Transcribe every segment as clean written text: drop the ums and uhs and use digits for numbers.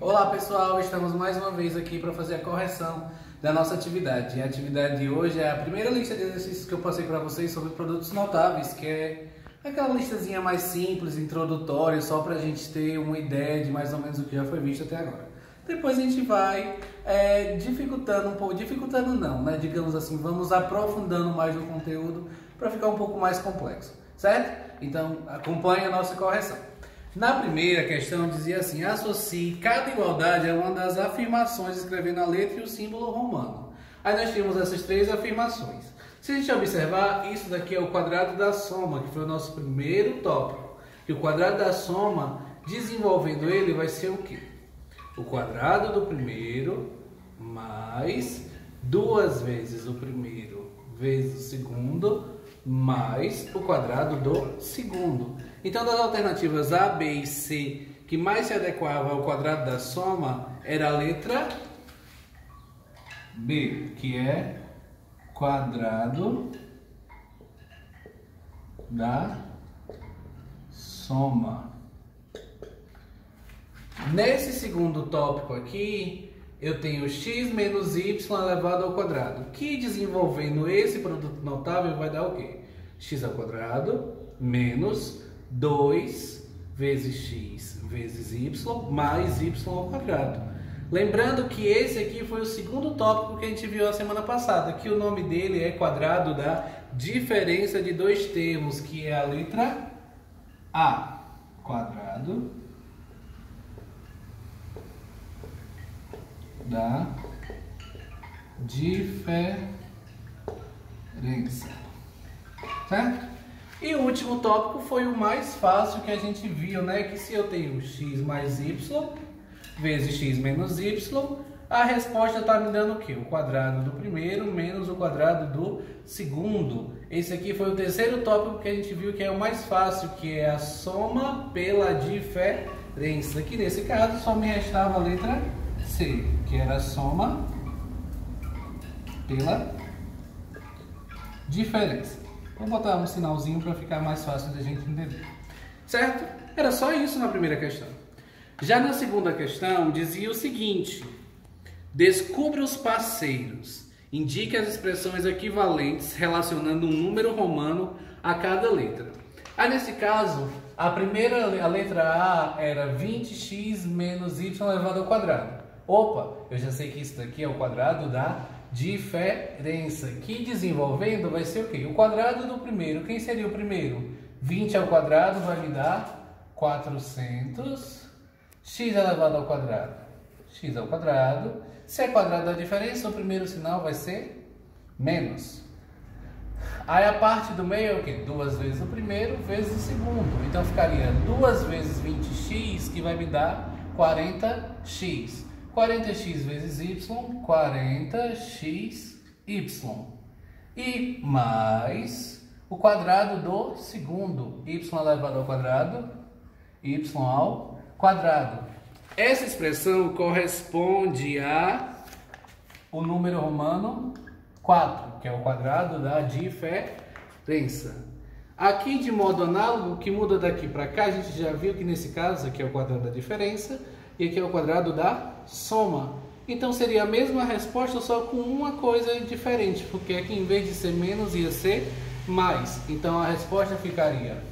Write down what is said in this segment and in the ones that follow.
Olá pessoal, estamos mais uma vez aqui para fazer a correção da nossa atividade. E a atividade de hoje é a primeira lista de exercícios que eu passei para vocês sobre produtos notáveis, que é aquela listazinha mais simples, introdutória, só para a gente ter uma ideia de mais ou menos o que já foi visto até agora. Depois a gente vai dificultando um pouco, dificultando não, né? Digamos assim, vamos aprofundando mais no conteúdo para ficar um pouco mais complexo, certo? Então acompanhe a nossa correção. Na primeira questão dizia assim: associe cada igualdade a uma das afirmações escrevendo a letra e o símbolo romano. Aí nós temos essas três afirmações. Se a gente observar, isso daqui é o quadrado da soma, que foi o nosso primeiro tópico. E o quadrado da soma, desenvolvendo ele, vai ser o quê? O quadrado do primeiro mais 2 vezes o primeiro vezes o segundo mais o quadrado do segundo. Então, das alternativas A, B e C, que mais se adequava ao quadrado da soma era a letra B, que é quadrado da soma. Nesse segundo tópico aqui, eu tenho x menos y elevado ao quadrado, que desenvolvendo esse produto notável vai dar o quê? X ao quadrado menos 2 vezes x vezes y mais y ao quadrado. Lembrando que esse aqui foi o segundo tópico que a gente viu a semana passada, que o nome dele é quadrado da diferença de dois termos, que é a letra A, quadrado da diferença, certo? E o último tópico foi o mais fácil que a gente viu, né? Que se eu tenho x mais y vezes x menos y, a resposta está me dando o quê? O quadrado do primeiro menos o quadrado do segundo. Esse aqui foi o terceiro tópico que a gente viu que é o mais fácil, que é a soma pela diferença. Que nesse caso só me restava a letra C, que era a soma pela diferença. Vou botar um sinalzinho para ficar mais fácil da gente entender. Certo? Era só isso na primeira questão. Já na segunda questão, dizia o seguinte: descubra os parceiros. Indique as expressões equivalentes relacionando um número romano a cada letra. Aí, nesse caso, a letra A era 20x menos y elevado ao quadrado. Opa, eu já sei que isso daqui é o quadrado da diferença, que desenvolvendo vai ser o quê? O quadrado do primeiro. Quem seria o primeiro? 20 ao quadrado vai me dar 400 x elevado ao quadrado. X ao quadrado. Se é quadrado da diferença, o primeiro sinal vai ser menos. Aí a parte do meio é o quê? 2 vezes o primeiro vezes o segundo. Então ficaria 2 vezes 20x, que vai me dar 40x. 40x vezes y, 40xy. E mais o quadrado do segundo, y elevado ao quadrado, y ao quadrado. Essa expressão corresponde a o número romano 4, que é o quadrado da diferença. Aqui, de modo análogo, o que muda daqui para cá, a gente já viu que nesse caso aqui é o quadrado da diferença e aqui é o quadrado da soma. Então seria a mesma resposta, só com uma coisa diferente, porque aqui em vez de ser menos ia ser mais. Então a resposta ficaria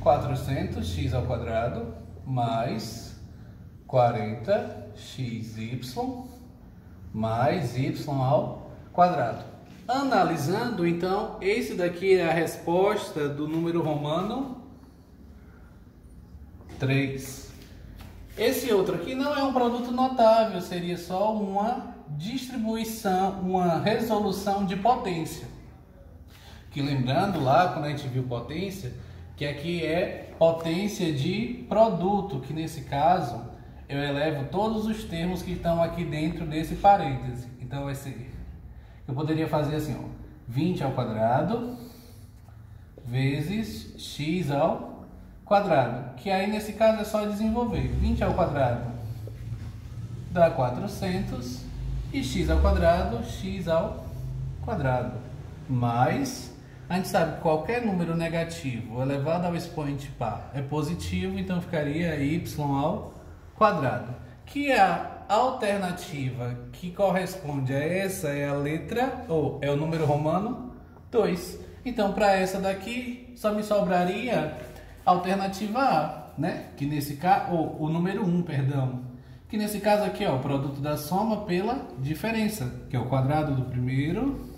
400x ao quadrado mais 40xy mais y ao quadrado. Analisando, então, esse daqui é a resposta do número romano 3. Esse outro aqui não é um produto notável, seria só uma distribuição, uma resolução de potência. Que lembrando lá, quando a gente viu potência, que aqui é potência de produto, que nesse caso eu elevo todos os termos que estão aqui dentro desse parêntese. Então vai ser, eu poderia fazer assim, ó, 20 ao quadrado vezes x ao quadrado, que aí nesse caso é só desenvolver. 20 ao quadrado dá 400 e x ao quadrado mais A gente sabe que qualquer número negativo elevado ao expoente par é positivo, então ficaria y ao quadrado. Que a alternativa que corresponde a essa é a letra, ou é o número romano 2. Então, para essa daqui, só me sobraria a alternativa A, né? Que nesse caso, ou o número 1, perdão. Que nesse caso aqui é o produto da soma pela diferença, que é o quadrado do primeiro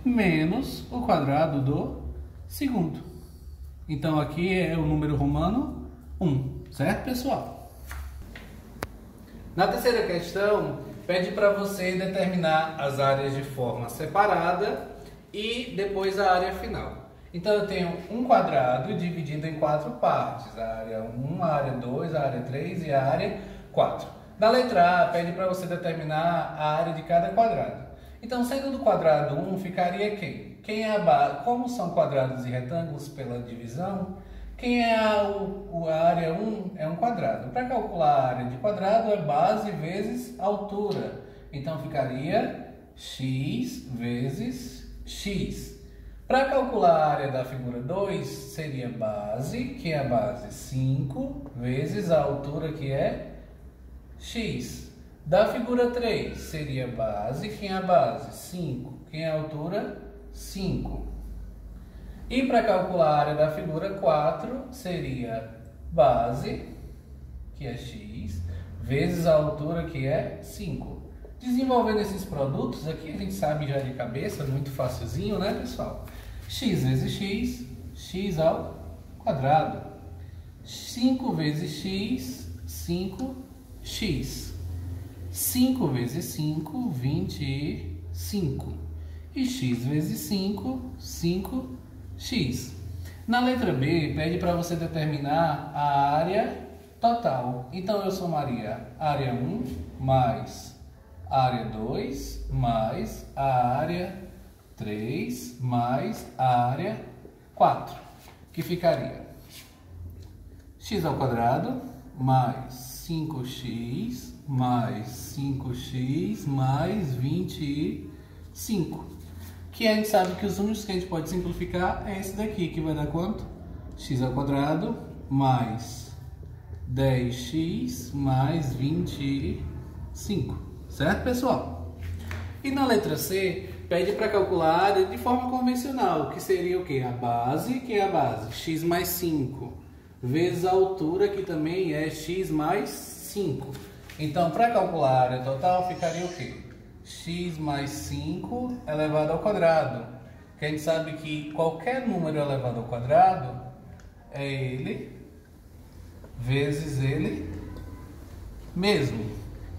menos o quadrado do segundo. Então, aqui é o número romano 1, certo, pessoal? Na terceira questão, pede para você determinar as áreas de forma separada e depois a área final. Então, eu tenho um quadrado dividido em 4 partes, a área 1, a área 2, a área 3 e a área 4. Na letra A, pede para você determinar a área de cada quadrado. Então, sendo do quadrado 1, ficaria quem? Quem é a base? Como são quadrados e retângulos pela divisão, quem é a área 1 é um quadrado. Para calcular a área de quadrado, é base vezes altura. Então, ficaria x vezes x. Para calcular a área da figura 2, seria base, que é a base 5, vezes a altura, que é x. Da figura 3, seria base, que é a base 5, que é a altura 5. E para calcular a área da figura 4, seria base, que é x, vezes a altura, que é 5. Desenvolvendo esses produtos aqui, a gente sabe já de cabeça, muito facilzinho, né, pessoal? X vezes x, x ao quadrado. 5 vezes x, 5x. 5 vezes 5, 25. E x vezes 5, 5x. Na letra B, pede para você determinar a área total. Então, eu somaria área 1 mais área 2 mais a área 3 mais a área 4, que ficaria x ao quadrado mais 5x mais 5x mais 25, que a gente sabe que os únicos que a gente pode simplificar é esse daqui, que vai dar quanto? X ao quadrado mais 10x mais 25, certo, pessoal? E na letra C, pede para calcular a área de forma convencional, que seria o quê? A base, que é a base, x mais 5, vezes a altura, que também é x mais 5. Então, para calcular a área total, ficaria o quê? X mais 5 elevado ao quadrado. Que a gente sabe que qualquer número elevado ao quadrado é ele vezes ele mesmo.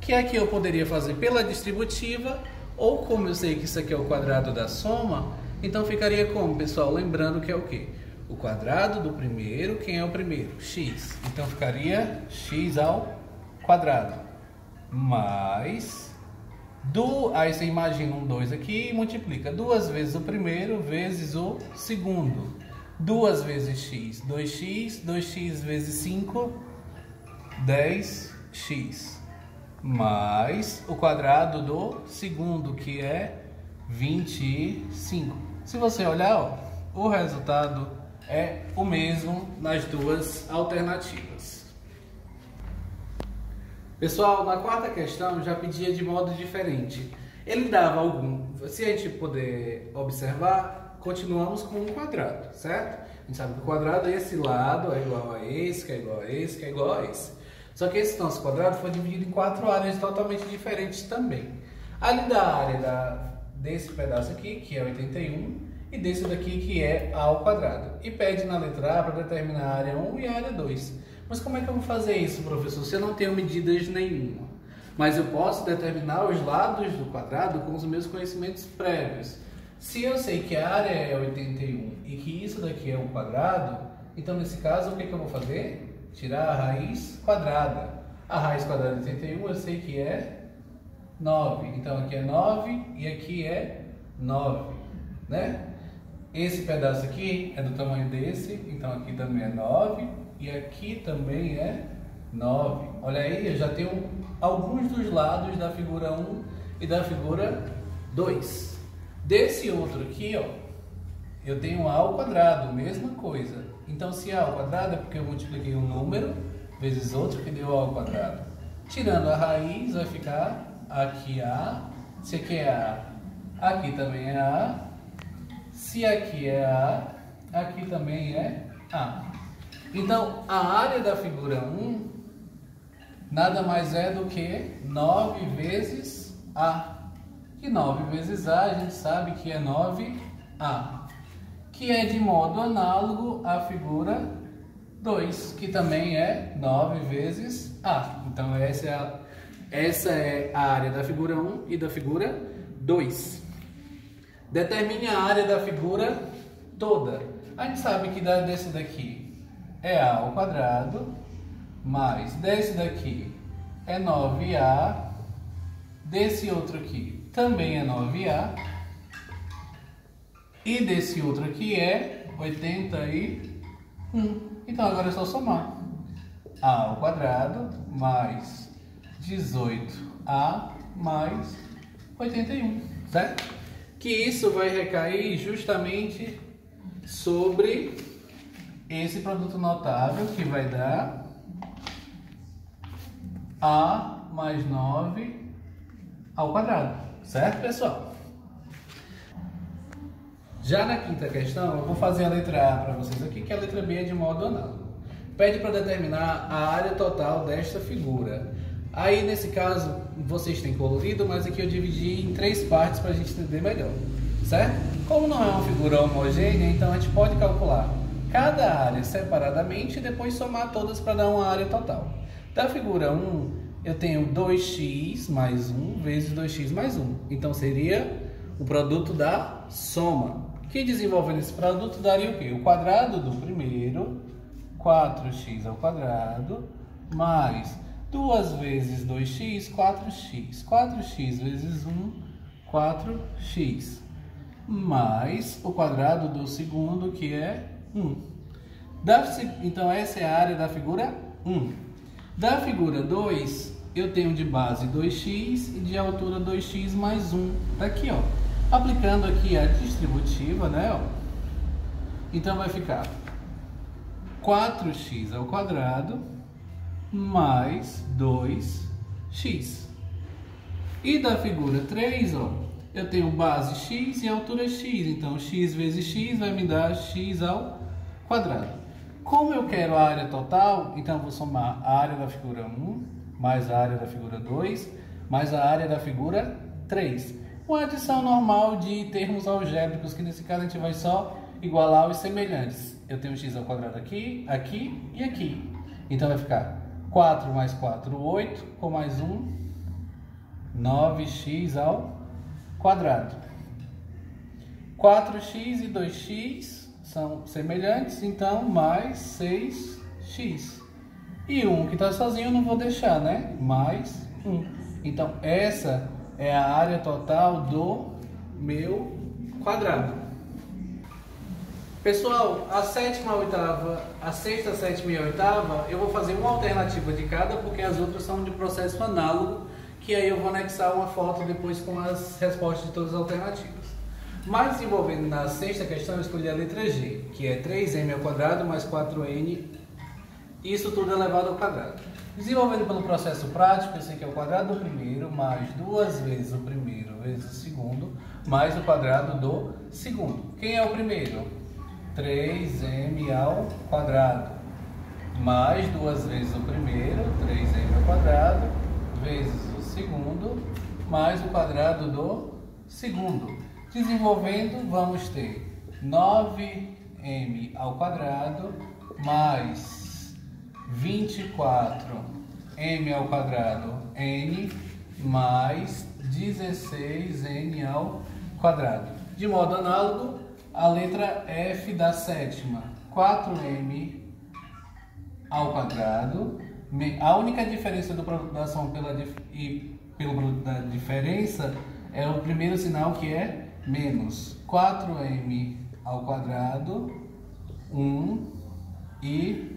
Que aqui eu poderia fazer pela distributiva, ou como eu sei que isso aqui é o quadrado da soma, então ficaria como, pessoal? Lembrando que é o quê? O quadrado do primeiro, quem é o primeiro? X. Então ficaria x ao quadrado. Mais... Aí você imagina um 2 aqui e multiplica 2 vezes o primeiro vezes o segundo. 2 vezes x, 2x, 2x vezes 5, 10x. Mais o quadrado do segundo, que é 25. Se você olhar, ó, o resultado é o mesmo nas duas alternativas. Pessoal, na quarta questão já pedia de modo diferente. Ele dava algum... Se a gente puder observar, continuamos com um quadrado, certo? A gente sabe que o quadrado, esse lado é igual a esse, que é igual a esse, que é igual a esse. Só que esse nosso quadrado foi dividido em 4 áreas totalmente diferentes também. Ali da área desse pedaço aqui, que é 81, e desse daqui, que é A ao quadrado. E pede na letra A para determinar a área 1 e a área 2. Mas como é que eu vou fazer isso, professor, se eu não tenho medidas nenhuma? Mas eu posso determinar os lados do quadrado com os meus conhecimentos prévios. Se eu sei que a área é 81 e que isso daqui é um quadrado, então nesse caso o que eu vou fazer? Tirar a raiz quadrada. A raiz quadrada de 81 eu sei que é 9. Então aqui é 9 e aqui é 9, né? Esse pedaço aqui é do tamanho desse, então aqui também é 9 e aqui também é 9. Olha aí, eu já tenho alguns dos lados da figura 1 e da figura 2. Desse outro aqui, ó, eu tenho A ao quadrado, mesma coisa. Então, se A ao quadrado é porque eu multipliquei um número vezes outro que deu A ao quadrado. Tirando a raiz, vai ficar aqui A. Se aqui é A, aqui também é A. Se aqui é A, aqui também é A. Então, a área da figura 1 nada mais é do que 9 vezes A. E 9 vezes A, a gente sabe que é 9A. Que é de modo análogo à figura 2, que também é 9 vezes A. Então, essa é a área da figura 1 e da figura 2. Determine a área da figura toda. A gente sabe que desse daqui é A ao quadrado, mais desse daqui é 9A, desse outro aqui também é 9A, e desse outro aqui é 81. Então agora é só somar. A ao quadrado mais 18A mais 81, certo? Que isso vai recair justamente sobre esse produto notável, que vai dar A mais 9 ao quadrado, certo, pessoal? Já na quinta questão, eu vou fazer a letra A para vocês aqui, que a letra B é de modo análogo. Pede para determinar a área total desta figura. Aí, nesse caso, vocês têm colorido, mas aqui eu dividi em 3 partes para a gente entender melhor, certo? Como não é uma figura homogênea, então a gente pode calcular cada área separadamente e depois somar todas para dar uma área total. Da figura 1, eu tenho 2x mais 1 vezes 2x mais 1. Então, seria o produto da soma. Que desenvolvendo esse produto daria o quê? O quadrado do primeiro, 4x ao quadrado, mais 2 vezes 2x, 4x. 4x vezes 1, 4x. Mais o quadrado do segundo, que é 1. Então, essa é a área da figura 1. Da figura 2, eu tenho de base 2x e de altura 2x mais 1. Aqui, ó. Aplicando aqui a distributiva, né, ó. Então, vai ficar 4x ao quadrado mais 2x. E da figura 3, ó, eu tenho base x e altura x. Então, x vezes x vai me dar x ao quadrado. Como eu quero a área total, então eu vou somar a área da figura 1 mais a área da figura 2 mais a área da figura 3. Uma adição normal de termos algébricos, que nesse caso a gente vai só igualar os semelhantes. Eu tenho x ao quadrado aqui, aqui e aqui. Então vai ficar 4 mais 4, 8, com mais 1, 9x ao quadrado. 4x e 2x são semelhantes, então mais 6x. E 1 que está sozinho eu não vou deixar, né? Mais 1. Então essa é a área total do meu quadrado. Pessoal, a sétima, a oitava, a sexta, a sétima e a oitava, eu vou fazer uma alternativa de cada, porque as outras são de processo análogo, que aí eu vou anexar uma foto depois com as respostas de todas as alternativas. Mas desenvolvendo na sexta questão, eu escolhi a letra G, que é 3m ao quadrado mais 4n, isso tudo elevado ao quadrado. Desenvolvendo pelo processo prático, eu sei que é o quadrado do primeiro mais 2 vezes o primeiro vezes o segundo, mais o quadrado do segundo. Quem é o primeiro? 3m ao quadrado, mais 2 vezes o primeiro, 3m ao quadrado, vezes o segundo, mais o quadrado do segundo. Desenvolvendo, vamos ter 9m ao quadrado, mais 24m ao quadrado n, mais 16n ao quadrado. De modo análogo, a letra F da sétima, 4m ao quadrado. A única diferença do produto da soma pelo produto da diferença é o primeiro sinal, que é menos 4m ao quadrado, 1 e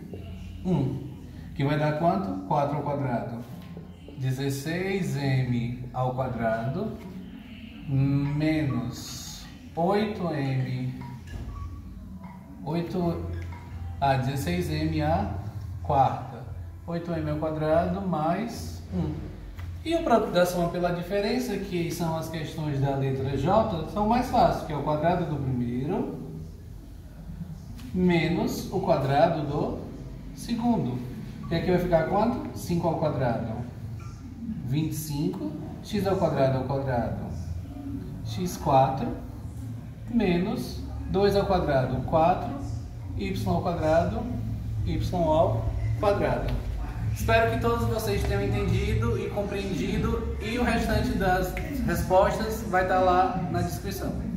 1, que vai dar quanto? 4 ao quadrado, 16m ao quadrado, menos 16m à quarta, 8m ao quadrado mais 1. E o produto da soma pela diferença, que são as questões da letra J, são mais fáceis, que é o quadrado do primeiro menos o quadrado do segundo. E aqui vai ficar quanto? 5 ao quadrado. 25, x ao quadrado x4, menos 2 ao quadrado, 4, y ao quadrado, y ao quadrado. Espero que todos vocês tenham entendido e compreendido, e o restante das respostas vai estar lá na descrição.